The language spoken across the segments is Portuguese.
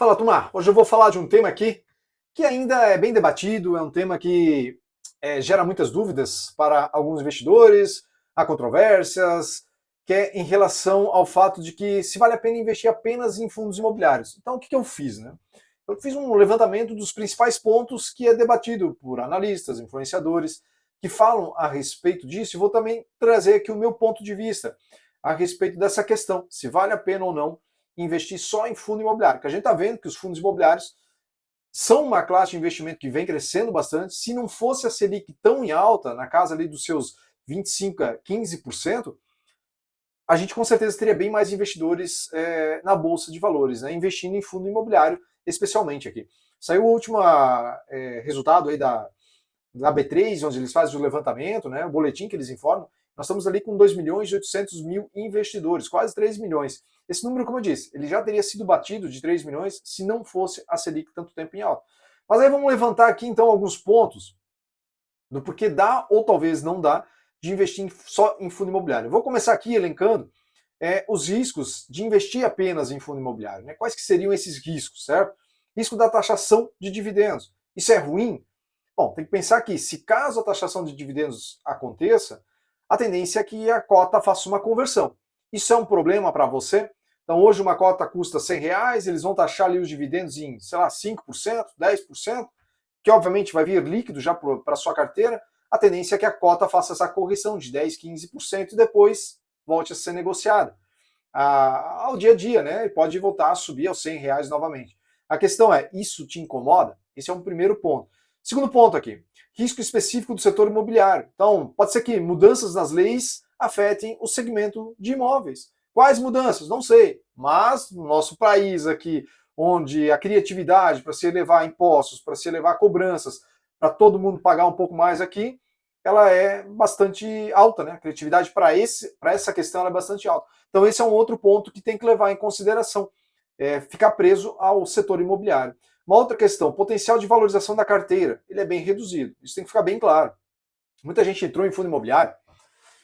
Fala, turma. Hoje eu vou falar de um tema aqui que ainda é bem debatido, é um tema que gera muitas dúvidas para alguns investidores, há controvérsias, que é em relação ao fato de que se vale a pena investir apenas em fundos imobiliários. Então, o que eu fiz, né? Eu fiz um levantamento dos principais pontos que é debatido por analistas, influenciadores, que falam a respeito disso, e vou também trazer aqui o meu ponto de vista a respeito dessa questão, se vale a pena ou não investir só em fundo imobiliário, porque a gente está vendo que os fundos imobiliários são uma classe de investimento que vem crescendo bastante. Se não fosse a Selic tão em alta, na casa ali dos seus 25% a 15%, a gente com certeza teria bem mais investidores na Bolsa de Valores, né, investindo em fundo imobiliário, especialmente aqui. Saiu o último resultado aí da B3, onde eles fazem o levantamento, né, o boletim que eles informam. Nós estamos ali com 2 milhões e 800 mil investidores, quase 3 milhões. Esse número, como eu disse, ele já teria sido batido de 3 milhões se não fosse a Selic tanto tempo em alta. Mas aí vamos levantar aqui então alguns pontos do porquê dá ou talvez não dá de investir só em fundo imobiliário. Eu vou começar aqui elencando os riscos de investir apenas em fundo imobiliário. Né? Quais que seriam esses riscos, certo? Risco da taxação de dividendos. Isso é ruim? Bom, tem que pensar que se caso a taxação de dividendos aconteça, a tendência é que a cota faça uma conversão. Isso é um problema para você? Então hoje uma cota custa R$ 100, eles vão taxar ali os dividendos em, sei lá, 5%, 10%, que obviamente vai vir líquido já para a sua carteira. A tendência é que a cota faça essa correção de 10%, 15% e depois volte a ser negociada ao dia a dia, né? E pode voltar a subir aos R$ 100 novamente. A questão é, isso te incomoda? Esse é um primeiro ponto. Segundo ponto aqui, risco específico do setor imobiliário. Então, pode ser que mudanças nas leis afetem o segmento de imóveis. Quais mudanças? Não sei. Mas no nosso país aqui, onde a criatividade para se elevar impostos, para se elevar cobranças, para todo mundo pagar um pouco mais aqui, ela é bastante alta, né? A criatividade para essa questão é bastante alta. Então esse é um outro ponto que tem que levar em consideração, ficar preso ao setor imobiliário. Uma outra questão, o potencial de valorização da carteira, ele é bem reduzido. Isso tem que ficar bem claro. Muita gente entrou em fundo imobiliário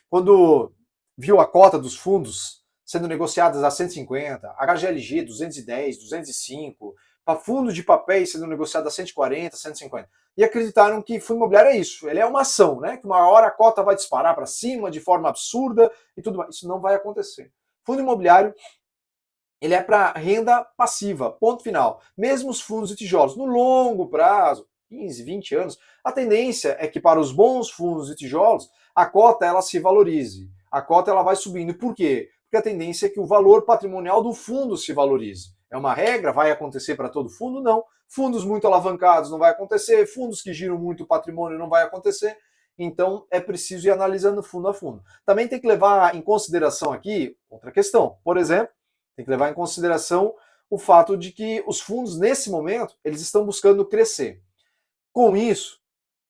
quando viu a cota dos fundos sendo negociadas a 150, HGLG 210, 205, para fundo de papéis sendo negociado a 140, 150. E acreditaram que fundo imobiliário é isso, ele é uma ação, né? Que uma hora a cota vai disparar para cima de forma absurda e tudo mais. Isso não vai acontecer. Fundo imobiliário ele é para renda passiva, ponto final. Mesmo os fundos de tijolos, no longo prazo, 15, 20 anos, a tendência é que para os bons fundos de tijolos, a cota ela se valorize. A cota ela vai subindo. Por quê? Porque a tendência é que o valor patrimonial do fundo se valorize. É uma regra? Vai acontecer para todo fundo? Não. Fundos muito alavancados não vai acontecer, fundos que giram muito patrimônio não vai acontecer. Então é preciso ir analisando fundo a fundo. Também tem que levar em consideração aqui outra questão. Por exemplo, tem que levar em consideração o fato de que os fundos, nesse momento, eles estão buscando crescer. Com isso,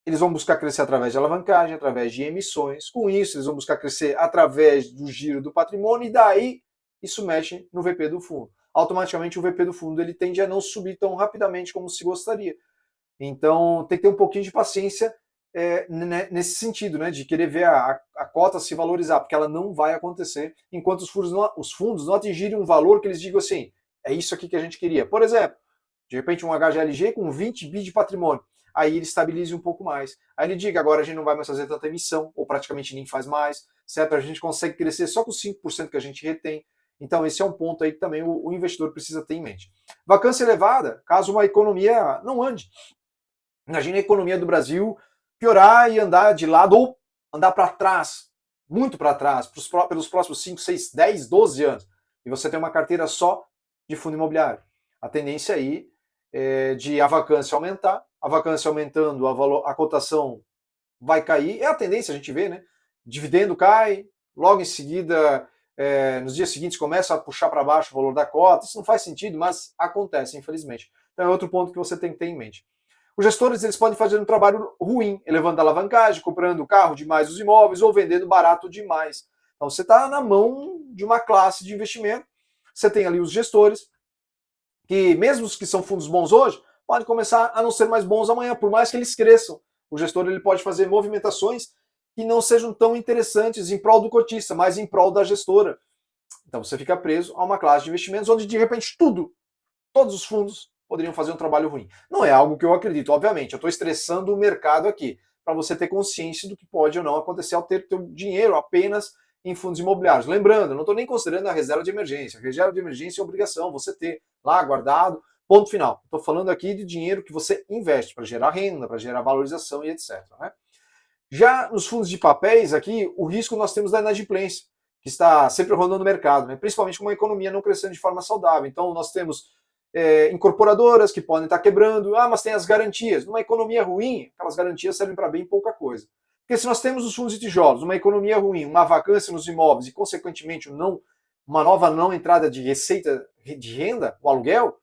eles vão buscar crescer através de alavancagem, através de emissões. Com isso, eles vão buscar crescer através do giro do patrimônio e daí isso mexe no VP do fundo. Automaticamente o VP do fundo ele tende a não subir tão rapidamente como se gostaria. Então tem que ter um pouquinho de paciência nesse sentido, né, de querer ver a cota se valorizar, porque ela não vai acontecer enquanto os fundos não atingirem um valor que eles digam assim, é isso aqui que a gente queria. Por exemplo, de repente um HGLG com 20 bi de patrimônio, aí ele estabilize um pouco mais. Aí ele diga, agora a gente não vai mais fazer tanta emissão, ou praticamente nem faz mais, certo? A gente consegue crescer só com 5% que a gente retém. Então esse é um ponto aí que também o investidor precisa ter em mente. Vacância elevada, caso uma economia não ande. Imagina a economia do Brasil piorar e andar de lado ou andar para trás, muito para trás, pelos próximos 5, 6, 10, 12 anos. E você tem uma carteira só de fundo imobiliário. A tendência aí é de a vacância aumentar, a vacância aumentando, a cotação vai cair. É a tendência, a gente vê, né? Dividendo cai, logo em seguida, nos dias seguintes, começa a puxar para baixo o valor da cota. Isso não faz sentido, mas acontece, infelizmente. Então é outro ponto que você tem que ter em mente. Os gestores eles podem fazer um trabalho ruim, elevando a alavancagem, comprando caro demais os imóveis ou vendendo barato demais. Então você está na mão de uma classe de investimento. Você tem ali os gestores, que mesmo os que são fundos bons hoje, podem começar a não ser mais bons amanhã, por mais que eles cresçam. O gestor ele pode fazer movimentações que não sejam tão interessantes em prol do cotista, mas em prol da gestora. Então você fica preso a uma classe de investimentos onde de repente tudo todos os fundos poderiam fazer um trabalho ruim. Não é algo que eu acredito, obviamente. Eu estou estressando o mercado aqui, para você ter consciência do que pode ou não acontecer ao ter teu dinheiro apenas em fundos imobiliários. Lembrando, eu não estou nem considerando a reserva de emergência. A reserva de emergência é obrigação, você ter lá guardado, ponto final. Estou falando aqui de dinheiro que você investe para gerar renda, para gerar valorização e etc. Né? Já nos fundos de papéis aqui, o risco nós temos da inadimplência, que está sempre rodando no mercado, né? Principalmente com uma economia não crescendo de forma saudável. Então nós temos incorporadoras que podem estar quebrando, mas tem as garantias. Numa economia ruim, aquelas garantias servem para bem pouca coisa. Porque se nós temos os fundos de tijolos, uma economia ruim, uma vacância nos imóveis e, consequentemente, uma nova não entrada de receita de renda, o aluguel,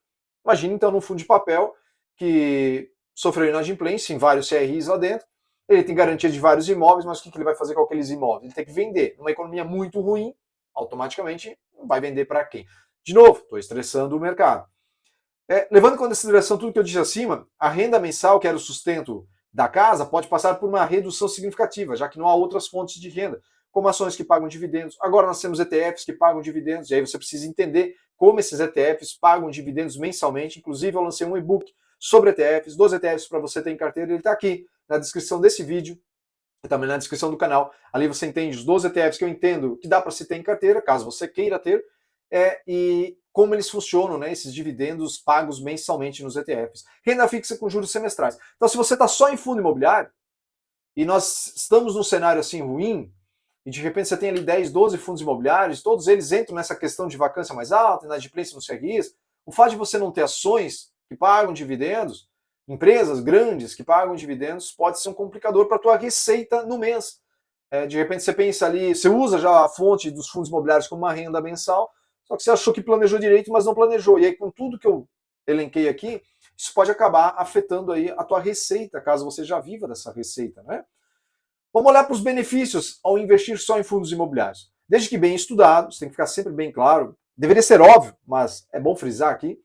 imagine então num fundo de papel que sofreu inadimplência em vários CRIs lá dentro, ele tem garantia de vários imóveis, mas o que ele vai fazer com aqueles imóveis? Ele tem que vender. Numa economia muito ruim, automaticamente vai vender para quem? De novo, estou estressando o mercado. Levando em consideração tudo que eu disse acima, a renda mensal, que era o sustento da casa, pode passar por uma redução significativa, já que não há outras fontes de renda, como ações que pagam dividendos. Agora nós temos ETFs que pagam dividendos, e aí você precisa entender como esses ETFs pagam dividendos mensalmente. Inclusive eu lancei um e-book sobre ETFs, 12 ETFs para você ter em carteira, ele está aqui na descrição desse vídeo e também na descrição do canal. Ali você entende os 12 ETFs que eu entendo que dá para se ter em carteira, caso você queira ter, e como eles funcionam, né, esses dividendos pagos mensalmente nos ETFs. Renda fixa com juros semestrais. Então, se você está só em fundo imobiliário, e nós estamos num cenário assim ruim, e de repente você tem ali 10, 12 fundos imobiliários, todos eles entram nessa questão de vacância mais alta, inadimplência nos CRIs, o fato de você não ter ações que pagam dividendos, empresas grandes que pagam dividendos, pode ser um complicador para a tua receita no mês. De repente você pensa ali, você usa já a fonte dos fundos imobiliários como uma renda mensal, só que você achou que planejou direito, mas não planejou. E aí, com tudo que eu elenquei aqui, isso pode acabar afetando aí a tua receita, caso você já viva dessa receita, né? Vamos olhar para os benefícios ao investir só em fundos imobiliários. Desde que bem estudado, isso tem que ficar sempre bem claro, deveria ser óbvio, mas é bom frisar aqui,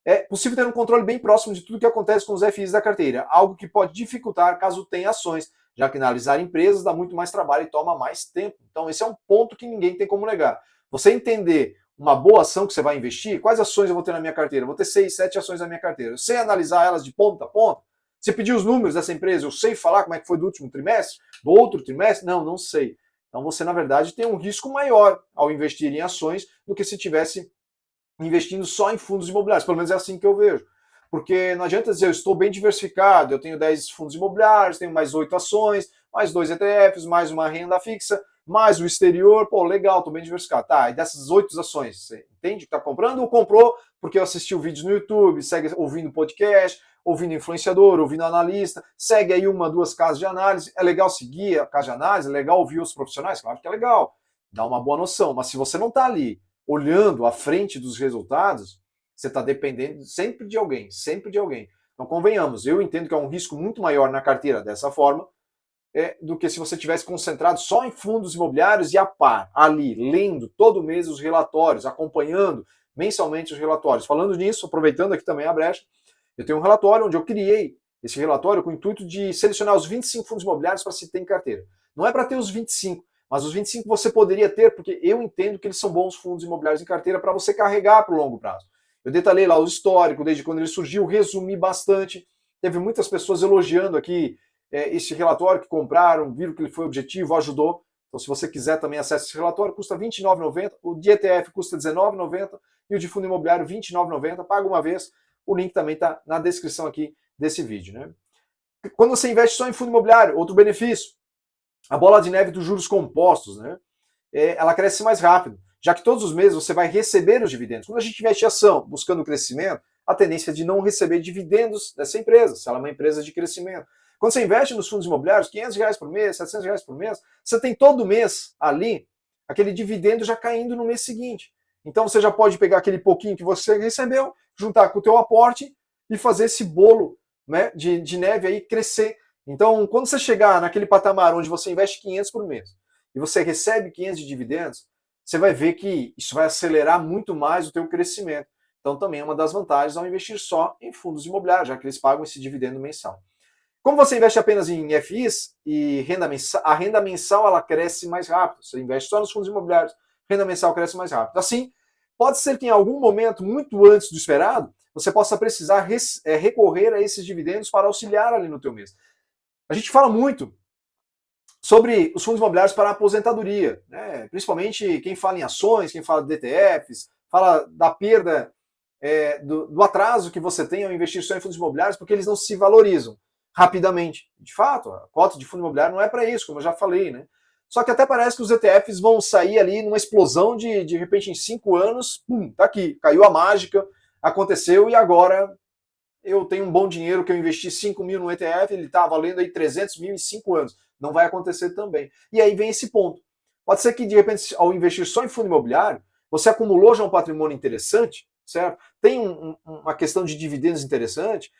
é possível ter um controle bem próximo de tudo que acontece com os FIs da carteira, algo que pode dificultar caso tenha ações, já que analisar empresas dá muito mais trabalho e toma mais tempo. Então esse é um ponto que ninguém tem como negar. Você entender uma boa ação que você vai investir, quais ações eu vou ter na minha carteira? Eu vou ter 6, 7 ações na minha carteira. Eu sei analisar elas de ponta a ponta? Você pediu os números dessa empresa, eu sei falar como é que foi do último trimestre, do outro trimestre? Não, não sei. Então você, na verdade, tem um risco maior ao investir em ações do que se tivesse investindo só em fundos imobiliários. Pelo menos é assim que eu vejo. Porque não adianta dizer, eu estou bem diversificado, eu tenho 10 fundos imobiliários, tenho mais 8 ações, mais 2 ETFs, mais uma renda fixa, mais o exterior, pô, legal, tô bem diversificado. Tá, e dessas 8 ações, você entende que tá comprando ou comprou porque eu assisti o vídeo no YouTube, segue ouvindo podcast, ouvindo influenciador, ouvindo analista, segue aí 1, 2 casas de análise, é legal seguir a casa de análise, é legal ouvir os profissionais, claro que é legal, dá uma boa noção, mas se você não tá ali olhando à frente dos resultados, você está dependendo sempre de alguém, sempre de alguém. Então convenhamos, eu entendo que é um risco muito maior na carteira dessa forma, do que se você tivesse concentrado só em fundos imobiliários e a par, ali, lendo todo mês os relatórios, acompanhando mensalmente os relatórios. Falando nisso, aproveitando aqui também a brecha, eu tenho um relatório onde eu criei esse relatório com o intuito de selecionar os 25 fundos imobiliários para se ter em carteira. Não é para ter os 25, mas os 25 você poderia ter, porque eu entendo que eles são bons fundos imobiliários em carteira para você carregar para o longo prazo. Eu detalhei lá o histórico, desde quando ele surgiu, resumi bastante. Teve muitas pessoas elogiando aqui esse relatório, que compraram, viram que ele foi objetivo, ajudou. Então, se você quiser também acesse esse relatório, custa R$ 29,90, o de ETF custa R$ 19,90 e o de fundo imobiliário R$ 29,90, paga uma vez. O link também está na descrição aqui desse vídeo. Né? Quando você investe só em fundo imobiliário, outro benefício, a bola de neve dos juros compostos, né? Ela cresce mais rápido, já que todos os meses você vai receber os dividendos. Quando a gente investe em ação buscando crescimento, a tendência é de não receber dividendos dessa empresa, se ela é uma empresa de crescimento. Quando você investe nos fundos imobiliários, R$ 500 por mês, R$ 700 por mês, você tem todo mês ali aquele dividendo já caindo no mês seguinte. Então você já pode pegar aquele pouquinho que você recebeu, juntar com o teu aporte e fazer esse bolo, né, de neve aí crescer. Então, quando você chegar naquele patamar onde você investe 500 por mês e você recebe 500 de dividendos, você vai ver que isso vai acelerar muito mais o teu crescimento. Então, também é uma das vantagens ao investir só em fundos imobiliários, já que eles pagam esse dividendo mensal. Como você investe apenas em FIs e a renda mensal ela cresce mais rápido. Você investe só nos fundos imobiliários, a renda mensal cresce mais rápido. Assim, pode ser que em algum momento, muito antes do esperado, você possa precisar recorrer a esses dividendos para auxiliar ali no teu mês. A gente fala muito sobre os fundos imobiliários para a aposentadoria, né? Principalmente quem fala em ações, quem fala de ETFs, fala da perda, do atraso que você tem ao investir só em fundos imobiliários, porque eles não se valorizam rapidamente. De fato, a cota de fundo imobiliário não é para isso, como eu já falei, né? Só que até parece que os ETFs vão sair ali numa explosão de repente em 5 anos, pum, tá aqui, caiu a mágica, aconteceu e agora eu tenho um bom dinheiro que eu investi 5 mil no ETF, ele está valendo aí 300 mil em 5 anos. Não vai acontecer também. E aí vem esse ponto. Pode ser que, de repente, ao investir só em fundo imobiliário, você acumulou já um patrimônio interessante, certo? Tem uma questão de dividendos interessante,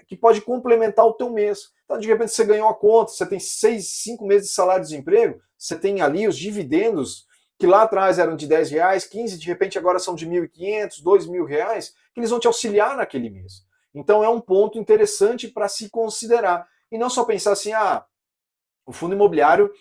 que pode complementar o teu mês. Então, de repente, você ganhou a conta, você tem 6, 5 meses de salário de desemprego, você tem ali os dividendos, que lá atrás eram de R$10, 15, de repente agora são de R$1.500, R$2.000, que eles vão te auxiliar naquele mês. Então é um ponto interessante para se considerar. E não só pensar assim, o fundo imobiliário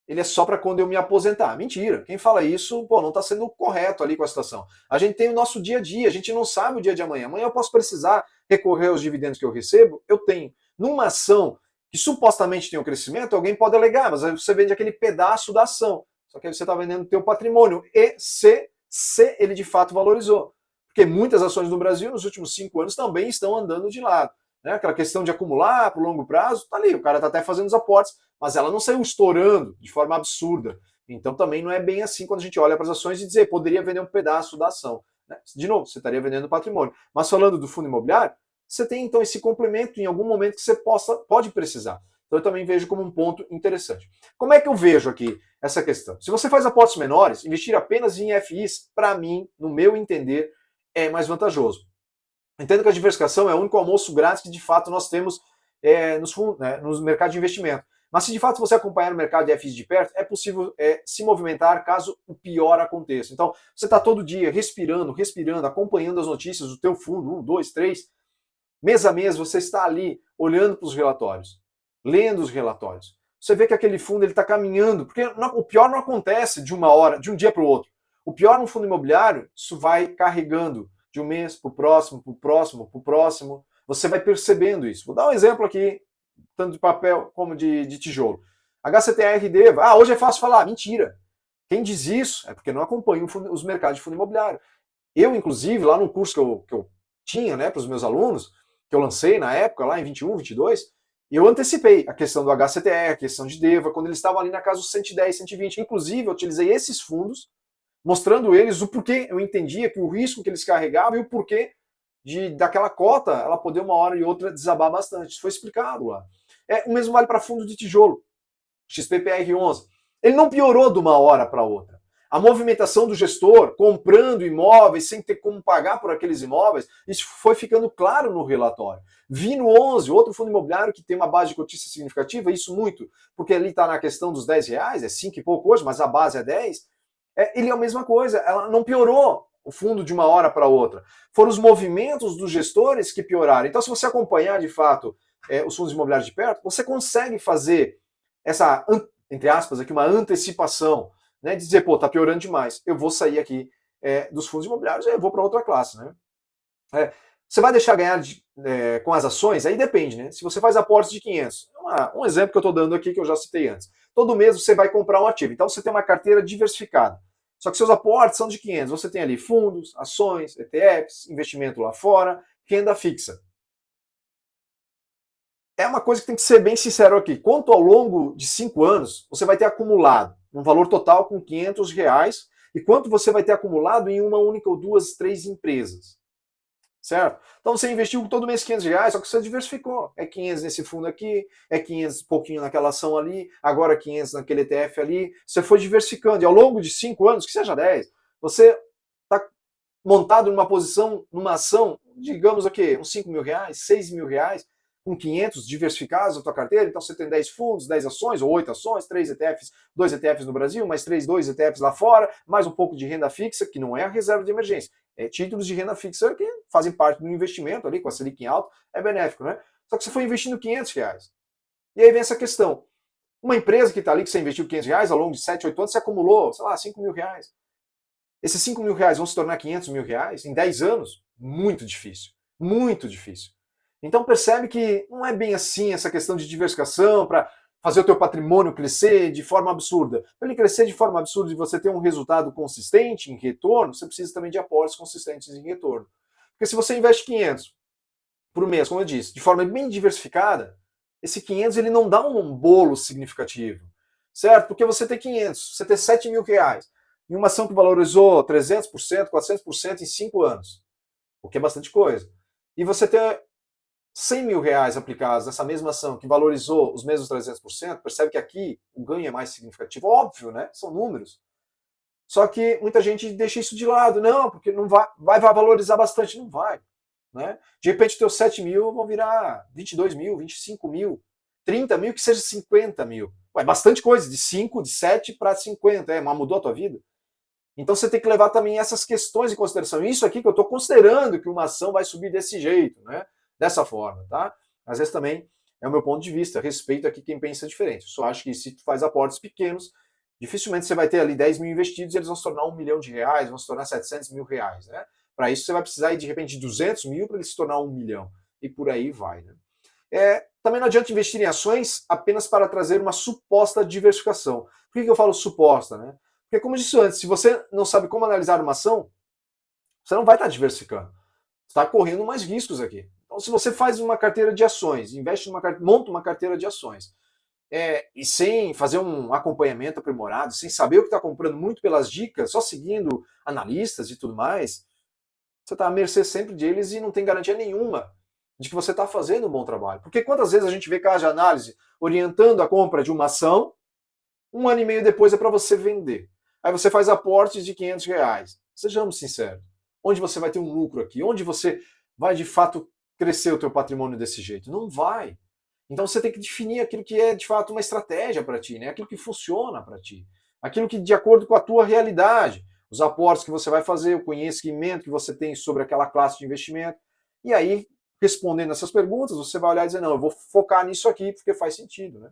ele é só para quando eu me aposentar. Mentira. Quem fala isso, não está sendo correto ali com a situação. A gente tem o nosso dia a dia, a gente não sabe o dia de amanhã. Amanhã eu posso precisar recorrer aos dividendos que eu recebo, eu tenho. Numa ação que supostamente tem um crescimento, alguém pode alegar, mas aí você vende aquele pedaço da ação. Só que aí você está vendendo o teu patrimônio. E se ele de fato valorizou. Porque muitas ações no Brasil nos últimos 5 anos também estão andando de lado. Né? Aquela questão de acumular para o longo prazo, tá ali, o cara está até fazendo os aportes, mas ela não saiu estourando de forma absurda. Então também não é bem assim quando a gente olha para as ações e dizer, poderia vender um pedaço da ação. Né? De novo, você estaria vendendo patrimônio. Mas falando do fundo imobiliário, você tem então esse complemento em algum momento que você pode precisar. Então eu também vejo como um ponto interessante. Como é que eu vejo aqui essa questão? Se você faz aportes menores, investir apenas em FIs, para mim, no meu entender, é mais vantajoso. Entendo que a diversificação é o único almoço grátis que de fato nós temos nos mercados de investimento. Mas se de fato você acompanhar o mercado de FIs de perto, é possível se movimentar caso o pior aconteça. Então, você está todo dia respirando, acompanhando as notícias do teu fundo, 1, 2, 3, mês a mês, você está ali olhando para os relatórios, lendo os relatórios. Você vê que aquele fundo está caminhando, porque o pior não acontece de uma hora, de um dia para o outro. O pior no fundo imobiliário, isso vai carregando de um mês para o próximo, para o próximo, para o próximo. Você vai percebendo isso. Vou dar um exemplo aqui, tanto de papel como de tijolo. HCTRD, hoje é fácil falar. Mentira. Quem diz isso é porque não acompanha os mercados de fundo imobiliário. Eu, inclusive, lá no curso que eu tinha para os meus alunos, que eu lancei na época, lá em 21, 22, eu antecipei a questão do HCTR, a questão de DEVA, quando eles estavam ali na casa dos 110, 120. Inclusive, eu utilizei esses fundos mostrando eles o porquê eu entendia que o risco que eles carregavam e o porquê daquela cota ela poder uma hora e outra desabar bastante. Isso foi explicado lá. O mesmo vale para fundo de tijolo, XPPR11. Ele não piorou de uma hora para outra. A movimentação do gestor comprando imóveis sem ter como pagar por aqueles imóveis, isso foi ficando claro no relatório. Vino 11, outro fundo imobiliário que tem uma base de cotistas significativa, isso muito, porque ali está na questão dos R$10, é 5 e pouco hoje, mas a base é 10, ele é a mesma coisa, ela não piorou o fundo de uma hora para outra. Foram os movimentos dos gestores que pioraram. Então, se você acompanhar de fato os fundos imobiliários de perto, você consegue fazer essa, entre aspas, aqui, uma antecipação, né, de dizer, tá piorando demais, eu vou sair aqui dos fundos imobiliários e eu vou para outra classe. Né? Você vai deixar ganhar com as ações? Aí depende, né? Se você faz aportes de 500, um exemplo que eu estou dando aqui que eu já citei antes. Todo mês você vai comprar um ativo, então você tem uma carteira diversificada. Só que seus aportes são de 500. Você tem ali fundos, ações, ETFs, investimento lá fora, renda fixa. É uma coisa que tem que ser bem sincero aqui. Quanto ao longo de 5 anos, você vai ter acumulado um valor total com R$500 e quanto você vai ter acumulado em uma única ou 2, 3 empresas. Certo? Então você investiu todo mês R$500, só que você diversificou. É 500 nesse fundo aqui, é 500 pouquinho naquela ação ali, agora 500 naquele ETF ali. Você foi diversificando. E ao longo de 5 anos, que seja 10, você está montado numa posição, numa ação, digamos aqui, uns R$5.000, R$6.000, com 500 diversificados na tua carteira. Então você tem 10 fundos, 10 ações, ou 8 ações, 3 ETFs, 2 ETFs no Brasil, mais 2 ETFs lá fora, mais um pouco de renda fixa, que não é a reserva de emergência. Títulos de renda fixa que fazem parte do investimento ali, com a Selic em alto, é benéfico, né? Só que você foi investindo R$500. E aí vem essa questão. Uma empresa que está ali, que você investiu R$500 ao longo de 7, 8 anos, você acumulou, sei lá, R$5.000. Esses 5 mil reais vão se tornar 500 mil reais em 10 anos? Muito difícil. Muito difícil. Então percebe que não é bem assim essa questão de diversificação para fazer o teu patrimônio crescer de forma absurda. Para ele crescer de forma absurda e você ter um resultado consistente em retorno, você precisa também de aportes consistentes em retorno. Porque se você investe 500 por mês, como eu disse, de forma bem diversificada, esse 500 ele não dá um bolo significativo, certo? Porque você tem 500, você tem 7 mil reais, em uma ação que valorizou 300%, 400% em 5 anos, o que é bastante coisa. E você tem 100 mil reais aplicados nessa mesma ação que valorizou os mesmos 300%, percebe que aqui o ganho é mais significativo. Óbvio, né? São números. Só que muita gente deixa isso de lado. Não, porque não vai valorizar bastante. Não vai. Né? De repente, os teus 7 mil vão virar 22 mil, 25 mil, 30 mil, que seja 50 mil. É bastante coisa, de 5, de 7 para 50. Mas mudou a tua vida? Então você tem que levar também essas questões em consideração. Isso aqui que eu estou considerando que uma ação vai subir desse jeito, né? Dessa forma, tá? Às vezes também é o meu ponto de vista, respeito aqui quem pensa diferente. Eu só acho que se tu faz aportes pequenos, dificilmente você vai ter ali 10 mil investidos e eles vão se tornar 1 milhão de reais, vão se tornar 700 mil reais, né? Para isso você vai precisar de repente de 200 mil para ele se tornar 1 milhão. E por aí vai, né? Também não adianta investir em ações apenas para trazer uma suposta diversificação. Por que eu falo suposta, né? Porque, como eu disse antes, se você não sabe como analisar uma ação, você não vai estar diversificando. Você está correndo mais riscos aqui. Então, se você faz uma carteira de ações, monta uma carteira de ações, e sem fazer um acompanhamento aprimorado, sem saber o que está comprando muito pelas dicas, só seguindo analistas e tudo mais, você está à mercê sempre deles e não tem garantia nenhuma de que você está fazendo um bom trabalho. Porque quantas vezes a gente vê casos de análise orientando a compra de uma ação, 1 ano e meio depois é para você vender. Aí você faz aportes de 500 reais. Sejamos sinceros. Onde você vai ter um lucro aqui? Onde você vai de fato crescer o teu patrimônio desse jeito? Não vai. Então você tem que definir aquilo que é de fato uma estratégia para ti, né? Aquilo que funciona para ti. Aquilo que de acordo com a tua realidade. Os aportes que você vai fazer, o conhecimento que você tem sobre aquela classe de investimento. E aí, respondendo essas perguntas, você vai olhar e dizer, não, eu vou focar nisso aqui porque faz sentido, né?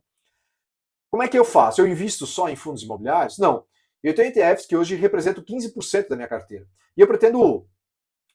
Como é que eu faço? Eu invisto só em fundos imobiliários? Não. Eu tenho ETFs que hoje representam 15% da minha carteira. E eu pretendo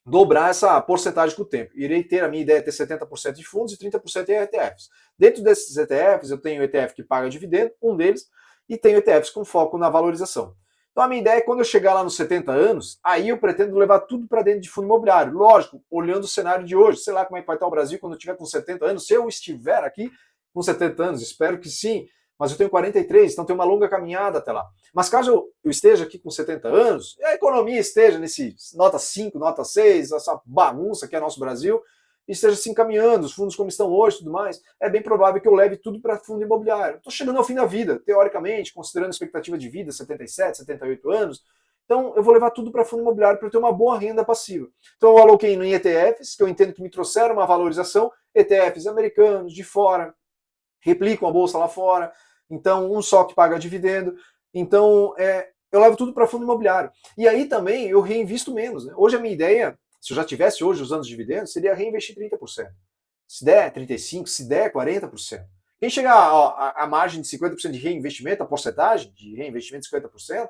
dobrar essa porcentagem com o tempo. Irei ter, a minha ideia é ter 70% de fundos e 30% em ETFs. Dentro desses ETFs, eu tenho ETF que paga dividendo, um deles, e tenho ETFs com foco na valorização. Então a minha ideia é quando eu chegar lá nos 70 anos, aí eu pretendo levar tudo para dentro de fundo imobiliário. Lógico, olhando o cenário de hoje. Sei lá como é que vai estar o Brasil quando eu estiver com 70 anos. Se eu estiver aqui com 70 anos, espero que sim, mas eu tenho 43, então tem uma longa caminhada até lá. Mas caso eu esteja aqui com 70 anos, e a economia esteja nesse nota 5, nota 6, essa bagunça que é nosso Brasil, e esteja se encaminhando, os fundos como estão hoje e tudo mais, é bem provável que eu leve tudo para fundo imobiliário. Estou chegando ao fim da vida, teoricamente, considerando a expectativa de vida, 77, 78 anos, então eu vou levar tudo para fundo imobiliário para ter uma boa renda passiva. Então eu aloquei em ETFs, que eu entendo que me trouxeram uma valorização, ETFs americanos, de fora, replicam a bolsa lá fora, então um só que paga dividendo, então eu levo tudo para fundo imobiliário. E aí também eu reinvisto menos. Né? Hoje a minha ideia, se eu já tivesse hoje usando os dividendos, seria reinvestir 30%. Se der 35%, se der 40%. Quem chegar à margem de 50% de reinvestimento, a porcentagem de reinvestimento de 50%,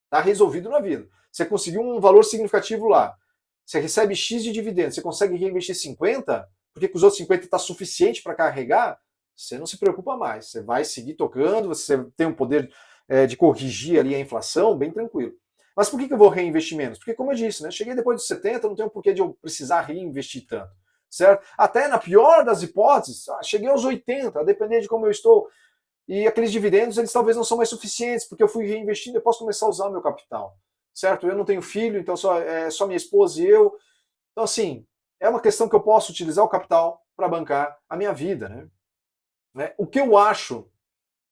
está resolvido na vida. Você conseguiu um valor significativo lá. Você recebe X de dividendos, você consegue reinvestir 50%, porque com os outros 50% está suficiente para carregar, você não se preocupa mais. Você vai seguir tocando, você tem o poder de corrigir ali a inflação, bem tranquilo. Mas por que eu vou reinvestir menos? Porque, como eu disse, né, cheguei depois dos 70, não tenho porquê de eu precisar reinvestir tanto. Certo? Até na pior das hipóteses, cheguei aos 80, a depender de como eu estou. E aqueles dividendos, eles talvez não são mais suficientes, porque eu fui reinvestindo, eu posso começar a usar o meu capital. Certo? Eu não tenho filho, então só minha esposa e eu. Então, assim, é uma questão que eu posso utilizar o capital para bancar a minha vida, né? O que eu acho,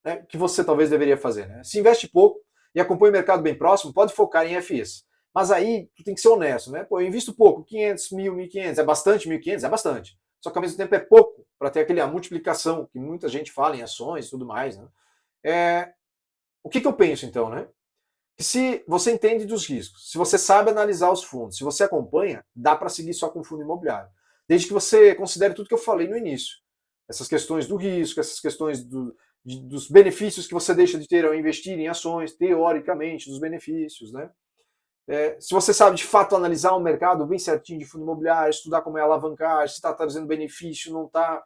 né, que você talvez deveria fazer? Né? Se investe pouco e acompanha o mercado bem próximo, pode focar em FIs. Mas aí tu tem que ser honesto, né? Pô, eu invisto pouco, 500, 1.000, 1.500, é bastante 1.500? É bastante. Só que ao mesmo tempo é pouco para ter aquela multiplicação que muita gente fala em ações e tudo mais. Né? O que eu penso então, né? Que se você entende dos riscos, se você sabe analisar os fundos, se você acompanha, dá para seguir só com fundo imobiliário. Desde que você considere tudo que eu falei no início. Essas questões do risco, essas questões dos benefícios que você deixa de ter ao investir em ações, teoricamente, dos benefícios, né? Se você sabe de fato analisar o mercado bem certinho de fundo imobiliário, estudar como é alavancar, se está trazendo benefício, não está,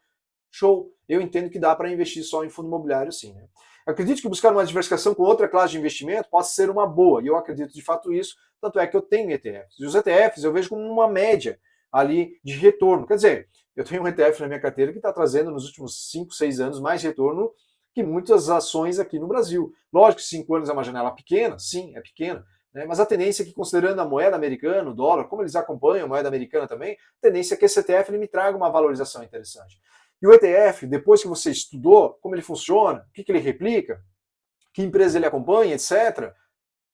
show. Eu entendo que dá para investir só em fundo imobiliário, sim. Né? Acredito que buscar uma diversificação com outra classe de investimento possa ser uma boa, e eu acredito de fato isso, tanto é que eu tenho ETFs. E os ETFs eu vejo como uma média ali de retorno. Quer dizer, eu tenho um ETF na minha carteira que está trazendo nos últimos 5, 6 anos mais retorno que muitas ações aqui no Brasil. Lógico que 5 anos é uma janela pequena, sim, é pequena, né? Mas a tendência é que, considerando a moeda americana, o dólar, como eles acompanham a moeda americana também, a tendência é que esse ETF ele me traga uma valorização interessante. E o ETF, depois que você estudou como ele funciona, o que ele replica, que empresa ele acompanha, etc.,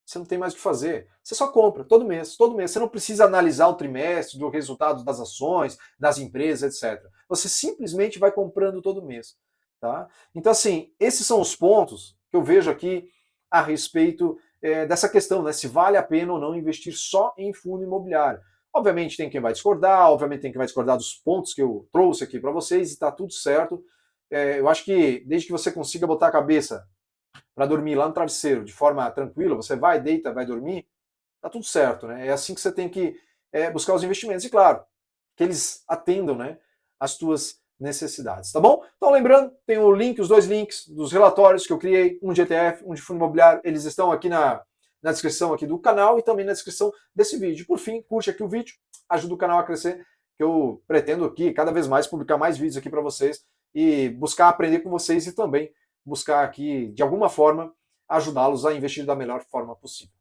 você não tem mais o que fazer. Você só compra todo mês, todo mês. Você não precisa analisar o trimestre, do resultado das ações, das empresas, etc. Você simplesmente vai comprando todo mês. Tá? Então, assim, esses são os pontos que eu vejo aqui a respeito dessa questão, né? Se vale a pena ou não investir só em fundo imobiliário. Obviamente tem quem vai discordar, obviamente tem quem vai discordar dos pontos que eu trouxe aqui para vocês e está tudo certo. Eu acho que desde que você consiga botar a cabeça para dormir lá no travesseiro de forma tranquila, você vai, deita, vai dormir, tá tudo certo, né? É assim que você tem que buscar os investimentos. E claro, que eles atendam, né, as tuas necessidades, tá bom? Então lembrando, tem o link, os dois links dos relatórios que eu criei, um de ETF, um de fundo imobiliário, eles estão aqui na descrição aqui do canal e também na descrição desse vídeo. Por fim, curte aqui o vídeo, ajuda o canal a crescer, que eu pretendo aqui cada vez mais publicar mais vídeos aqui para vocês e buscar aprender com vocês e também buscar aqui, de alguma forma, ajudá-los a investir da melhor forma possível.